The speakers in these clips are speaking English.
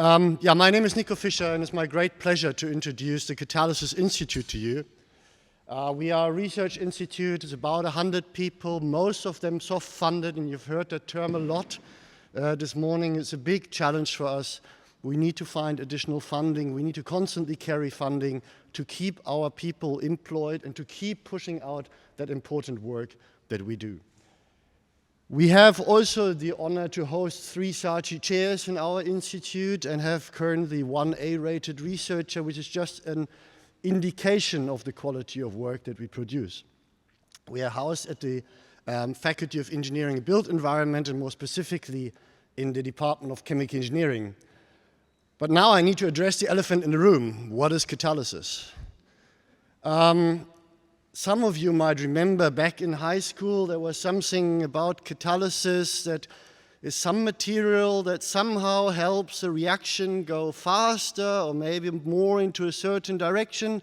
My name is Nico Fischer, and it's my great pleasure to introduce the Catalysis Institute to you. We are a research institute. It's about 100 people, most of them soft-funded, and you've heard that term a lot this morning. It's a big challenge for us. We need to find additional funding. We need to constantly carry funding to keep our people employed and to keep pushing out that important work that we do. We have also the honor to host 3 Saatchi chairs in our institute and have currently 1 A-rated researcher, which is just an indication of the quality of work that we produce. We are housed at the Faculty of Engineering and Built Environment, and more specifically in the Department of Chemical Engineering. But now I need to address the elephant in the room. What is catalysis? Some of you might remember back in high school there was something about catalysis that is some material that somehow helps a reaction go faster or maybe more into a certain direction.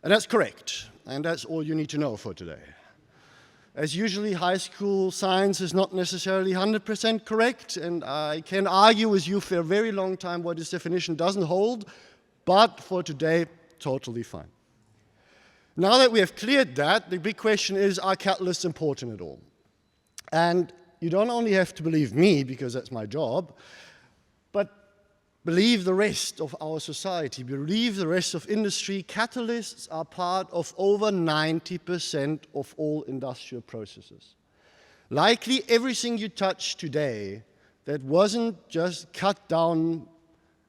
And that's correct. And that's all you need to know for today. As usually, high school science is not necessarily 100% correct, and I can argue with you for a very long time why this definition doesn't hold, but for today, totally fine. Now that we have cleared that, the big question is, are catalysts important at all? And you don't only have to believe me, because that's my job, but believe the rest of our society, believe the rest of industry. Catalysts are part of over 90% of all industrial processes. Likely everything you touch today that wasn't just cut down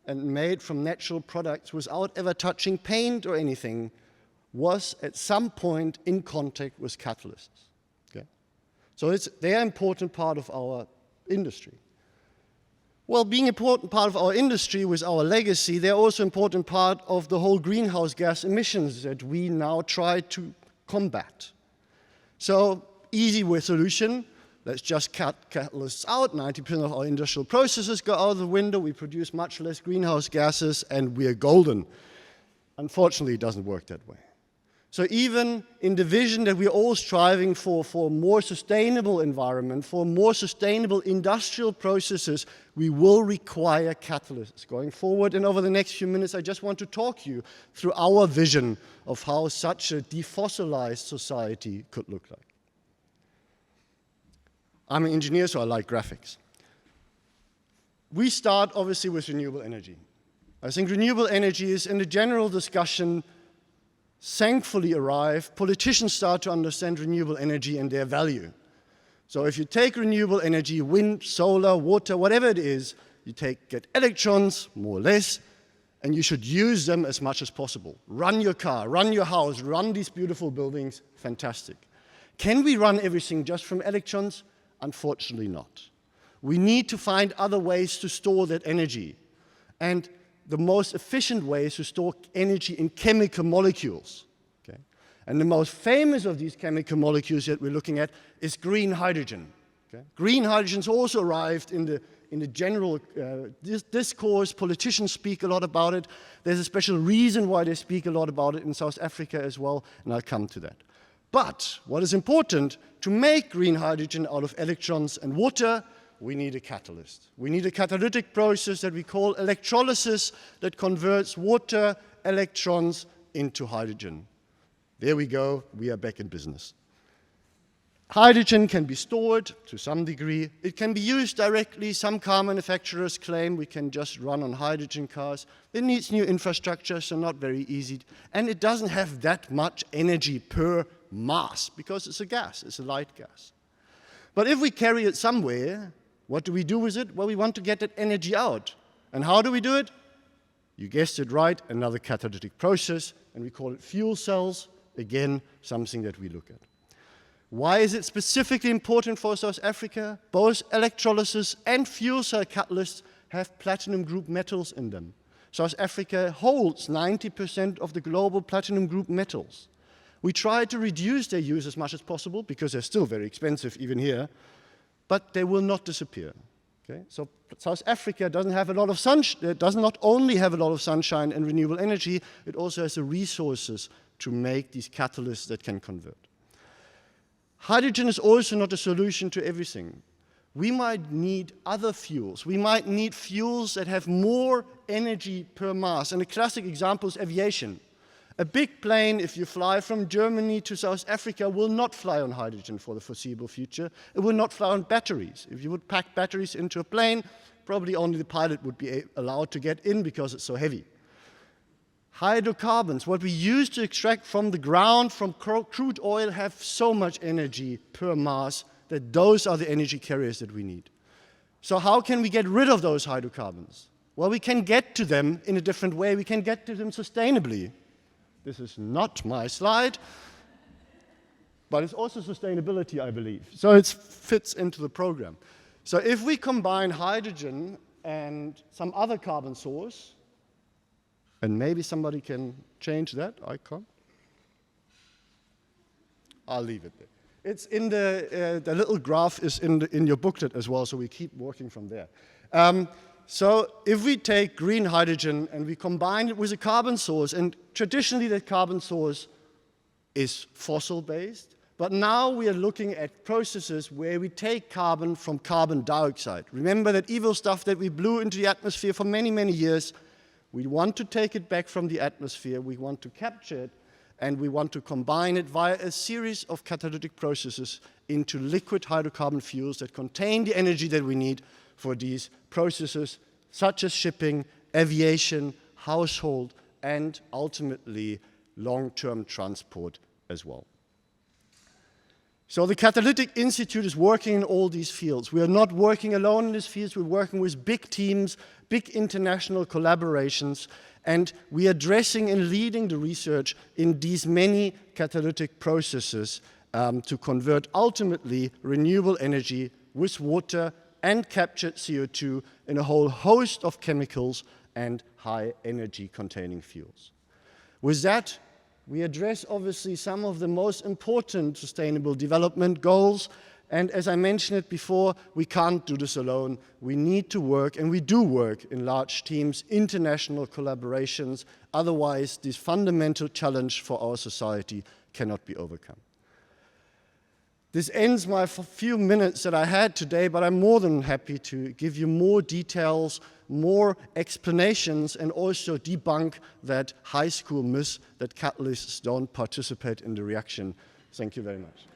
and made from natural products without ever touching paint or anything was at some point in contact with catalysts. Okay? So they're an important part of our industry. Well, being an important part of our industry with our legacy, they're also an important part of the whole greenhouse gas emissions that we now try to combat. So, easy solution, let's just cut catalysts out. 90% of our industrial processes go out of the window, we produce much less greenhouse gases, and we're golden. Unfortunately, it doesn't work that way. So even in the vision that we're all striving for a more sustainable environment, for more sustainable industrial processes, we will require catalysts going forward. And over the next few minutes, I just want to talk you through our vision of how such a defossilized society could look like. I'm an engineer, so I like graphics. We start, obviously, with renewable energy. I think renewable energy is, in the general discussion, thankfully arrived. Politicians start to understand renewable energy and their value. So if you take renewable energy, wind, solar, water, whatever it is, you get electrons, more or less, and you should use them as much as possible. Run your car, run your house, run these beautiful buildings, fantastic. Can we run everything just from electrons? Unfortunately not. We need to find other ways to store that energy. And the most efficient way is to store energy in chemical molecules. Okay? And the most famous of these chemical molecules that we're looking at is green hydrogen. Okay? Green hydrogen's also arrived in the general discourse. Politicians speak a lot about it. There's a special reason why they speak a lot about it in South Africa as well, and I'll come to that. But what is important, to make green hydrogen out of electrons and water, we need a catalyst. We need a catalytic process that we call electrolysis that converts water electrons into hydrogen. There we go, we are back in business. Hydrogen can be stored to some degree. It can be used directly. Some car manufacturers claim we can just run on hydrogen cars. It needs new infrastructure, so not very easy. And it doesn't have that much energy per mass because it's a gas, it's a light gas. But if we carry it somewhere, what do we do with it? Well, we want to get that energy out. And how do we do it? You guessed it right, another catalytic process, and we call it fuel cells. Again, something that we look at. Why is it specifically important for South Africa? Both electrolysis and fuel cell catalysts have platinum group metals in them. South Africa holds 90% of the global platinum group metals. We try to reduce their use as much as possible because they're still very expensive even here, but they will not disappear. Okay? So South Africa doesn't have a lot of sunshine. It does not only have a lot of sunshine and renewable energy, it also has the resources to make these catalysts that can convert. Hydrogen is also not a solution to everything. we might need other fuels. We might need fuels that have more energy per mass. And a classic example is aviation. A big plane, if you fly from Germany to South Africa, will not fly on hydrogen for the foreseeable future. It will not fly on batteries. If you would pack batteries into a plane, probably only the pilot would be allowed to get in because it's so heavy. Hydrocarbons, what we use to extract from the ground, from crude oil, have so much energy per mass that those are the energy carriers that we need. So how can we get rid of those hydrocarbons? Well, we can get to them in a different way. We can get to them sustainably. This is not my slide, but it's also sustainability, I believe. So it fits into the program. So if we combine hydrogen and some other carbon source, and maybe somebody can change that icon. I'll leave it there. It's in the little graph is in your booklet as well, so we keep working from there. So if we take green hydrogen and we combine it with a carbon source, and traditionally that carbon source is fossil-based, but now we are looking at processes where we take carbon from carbon dioxide. Remember that evil stuff that we blew into the atmosphere for many, many years. We want to take it back from the atmosphere, we want to capture it, and we want to combine it via a series of catalytic processes into liquid hydrocarbon fuels that contain the energy that we need for these processes, such as shipping, aviation, household, and ultimately long-term transport as well. So the Catalytic Institute is working in all these fields. We are not working alone in these fields, we're working with big teams, big international collaborations, and we are addressing and leading the research in these many catalytic processes to convert ultimately renewable energy with water and captured CO2 in a whole host of chemicals and high energy containing fuels. With that, we address obviously some of the most important sustainable development goals, and as I mentioned it before, we can't do this alone. We need to work, and we do work in large teams, international collaborations, otherwise this fundamental challenge for our society cannot be overcome. This ends my few minutes that I had today, but I'm more than happy to give you more details, more explanations, and also debunk that high school myth that catalysts don't participate in the reaction. Thank you very much.